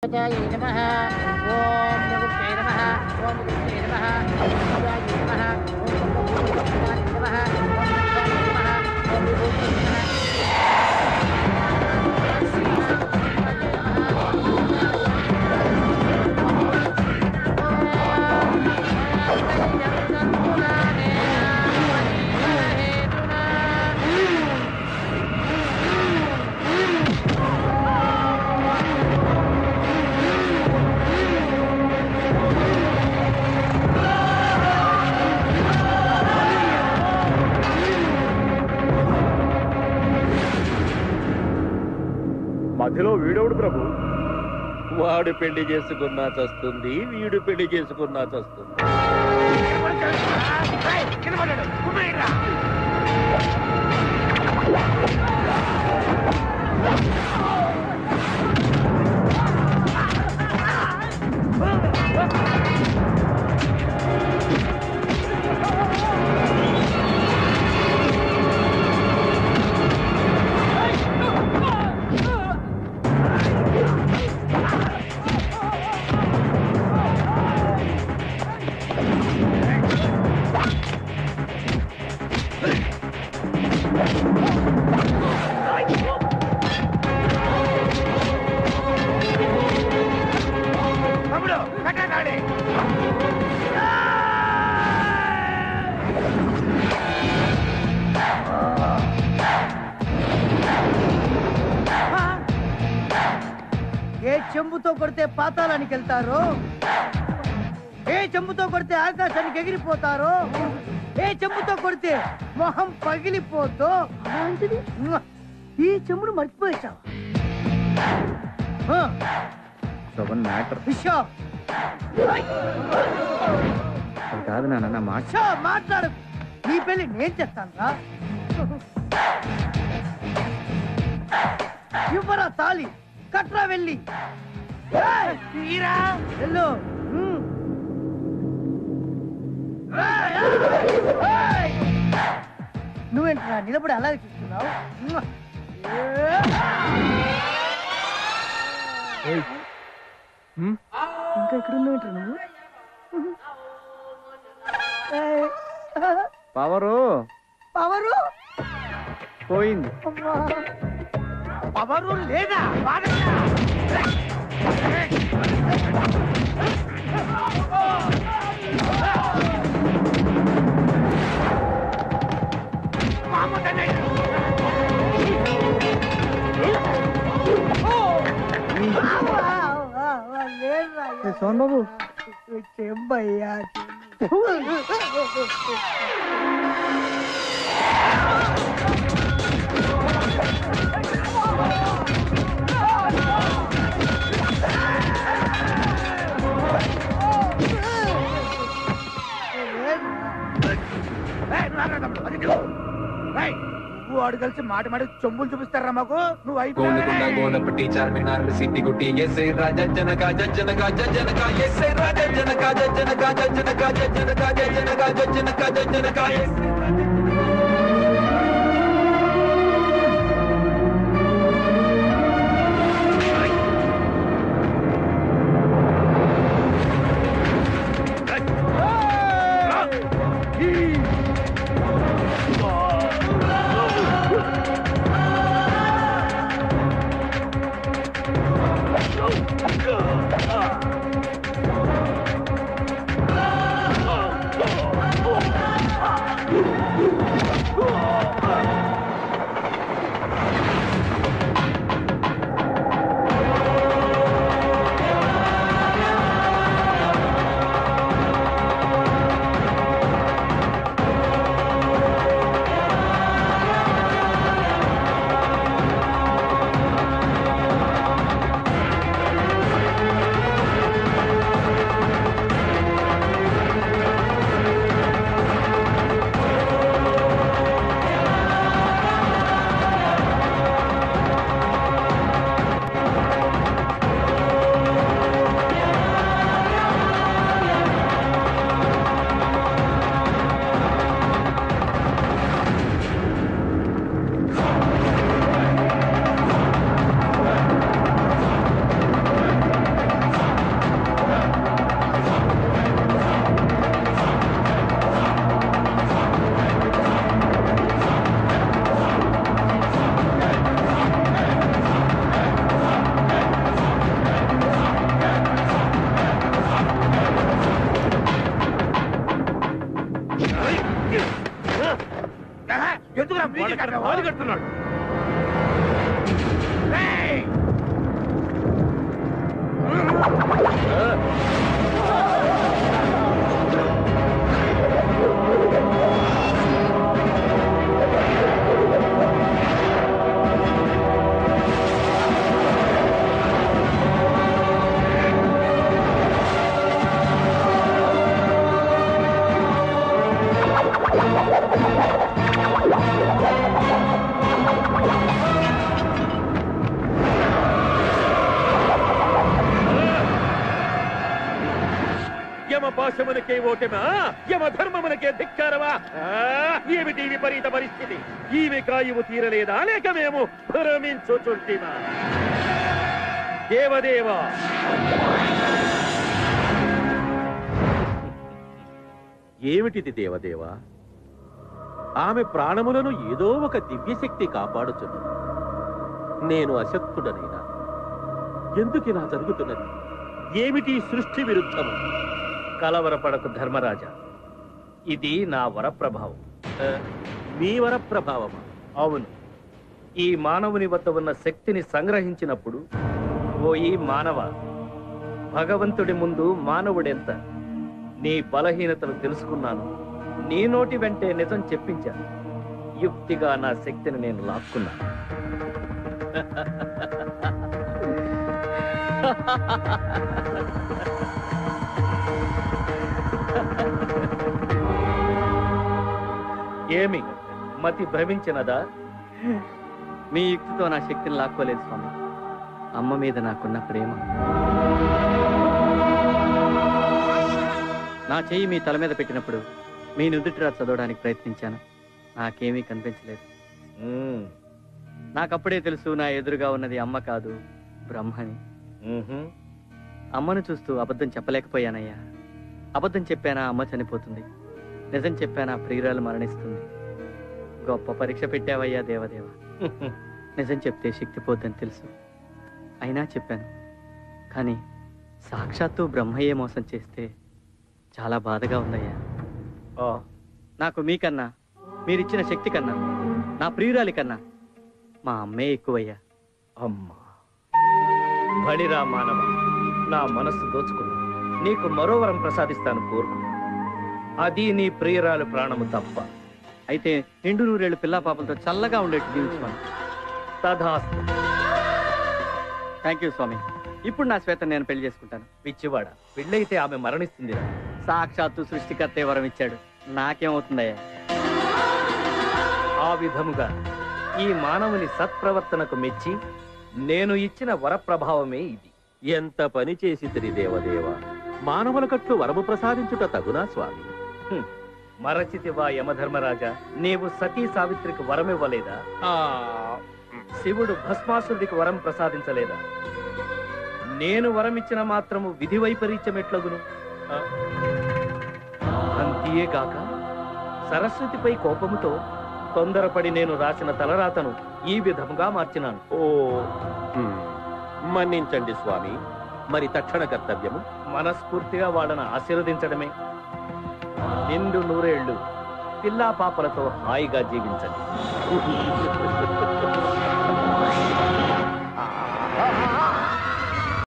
नमः ओम नमस्ते नमः ओम नमस्ते नमः ओम शिवाय नमः ओम भगवान नमः ओम शिवाय नमः ओम विभूति మధ్యలో వీడవుడు ప్రభు. వాడు పెళ్లి చేసుకున్నా చస్తుంది, వీడు పెళ్లి చేసుకున్నా చస్తుంది. ఏ చెంబుతో కొడితే పాతాళానికి వెళ్తారో, ఏ చెంబుతో కొడితే ఆకాశానికి ఎగిరిపోతారో, ఏ చెంబుతో కొడితే మొహం పగిలిపోతో అలాంటిది ఈ చెంబును మర్చిపోయేశావు. కాదు నాన్న మాట మాట్లాడు. నీ పెళ్లి నేను చేస్తాను రా. ఇవ్వరా తాళి, కట్రా వెళ్ళి వెళ్ళు. నువ్వేంట్రా నిలబడి అలాగే చూస్తున్నావు? ఇంకా ఇక్కడ ఉన్నావేంట్రా నువ్వు? పవరు పవరు పోయింది. పవరు లేదా? సోన్ బాబు చెంబయ్యా. వాడు కలిసి మాట మాట చెంబులు చూపిస్తారా మాకు? నువ్వు గోనపట్టి చార్మినార్ సిట్టి గుట్టి ఎస్ఐ రాజనక జనక జనక ఎస్ఐ రాజనక జనక జనక జనక జనక జనక జనక పాశమునకే ఓటమా, యమ ధర్మమునకే ధిక్కారమా? ఏమిటి విపరీత పరిస్థితి? ఈమె కాయువు తీరలేదా, లేక మేము భ్రమించుచుంటిమా? దేవదేవా, ఏమిటిది దేవదేవా? ఆమె ప్రాణములను ఏదో ఒక దివ్యశక్తి కాపాడుచున్నది. నేను అశక్తుడనైనా ఎందుకిలా జరుగుతున్నది? ఏమిటి సృష్టి విరుద్ధము? కలవరపడకు ధర్మరాజా, ఇది నా వరప్రభావం. మీ వరప్రభావమా? అవును, ఈ మానవుని వద్ద ఉన్న శక్తిని సంగ్రహించినప్పుడు, ఓ ఈ మానవ, భగవంతుడి ముందు మానవుడెంత? నీ బలహీనతలు తెలుసుకున్నాను. నీ నోటి వెంటే నిజం చెప్పించాను. యుక్తిగా నా శక్తిని నేను లాక్కున్నాను. ఏమి మతి భ్రమించినదా? మీ యుక్తితో నా శక్తిని లాక్కోలేదు స్వామి. అమ్మ మీద నాకున్న ప్రేమ. నా చెయ్యి మీ తల మీద పెట్టినప్పుడు మీ నుదుటిరా చదవడానికి ప్రయత్నించాను. నాకేమీ కనిపించలేదు. నాకప్పుడే తెలుసు నా ఎదురుగా ఉన్నది అమ్మ కాదు, బ్రహ్మని. అమ్మను చూస్తూ అబద్ధం చెప్పలేకపోయానయ్యా. అబద్ధం చెప్పానా అమ్మ చనిపోతుంది, నిజం చెప్పానా ప్రియురాలు మరణిస్తుంది. గొప్ప పరీక్ష పెట్టావయ్యా దేవదేవ. నిజం చెప్తే శక్తి పోద్దని తెలుసు, అయినా చెప్పాను. కానీ సాక్షాత్తు బ్రహ్మయ్యే మోసం చేస్తే చాలా బాధగా ఉందయ్యా. నాకు మీకన్నా, మీరిచ్చిన శక్తి కన్నా, నా ప్రియురాలి కన్నా మా అమ్మే ఎక్కువయ్యా. అమ్మా, బలిరా మానవ, నా మనస్సు దోచుకున్నా. నీకు మరో వరం ప్రసాదిస్తాను, కోరుకు. అది నీ ప్రియురాలు ప్రాణము తప్ప. అయితే నిండు నూరేళ్ళు పిల్లా పాపలతో చల్లగా ఉండేట్టు దీవించుకోండి. తథాస్తు. థ్యాంక్ యూ స్వామి. ఇప్పుడు నా శ్వేత నేను పెళ్లి చేసుకుంటాను. పిచ్చివాడ, పెళ్ళైతే ఆమె మరణిస్తుందిరా. సాక్షాత్తు సృష్టికర్తే వరం ఇచ్చాడు, నాకేమవుతుందయ్యా? ఆ విధముగా ఈ మానవుని సత్ప్రవర్తనకు మెచ్చి నేను ఇచ్చిన వరప్రభావమే ఇది. ఎంత పని చేసితిరి దేవదేవ! మానవుల కట్లు వరము ప్రసాదించుట తగునా స్వామి? మరచితివా యమధర్మరాజా, నీవు సతీ సావిత్రికి వరమివ్వలేదా? శివుడు భస్మాసురుడికి వరం ప్రసాదించలేదా? నేను వరమిచ్చిన మాత్రము విధి వైపరీత్యమెట్లగును? అంతేగాక సరస్వతిపై కోపముతో తొందరపడి నేను రాసిన తలరాతను ఈ విధముగా మార్చినాను. మన్నించండి స్వామి. మరి తక్షణ కర్తవ్యము? మనస్ఫూర్తిగా వాళ్ళను ఆశీర్వదించడమే. నిండు నూరేళ్లు పిల్లా పాపలతో హాయిగా జీవించండి.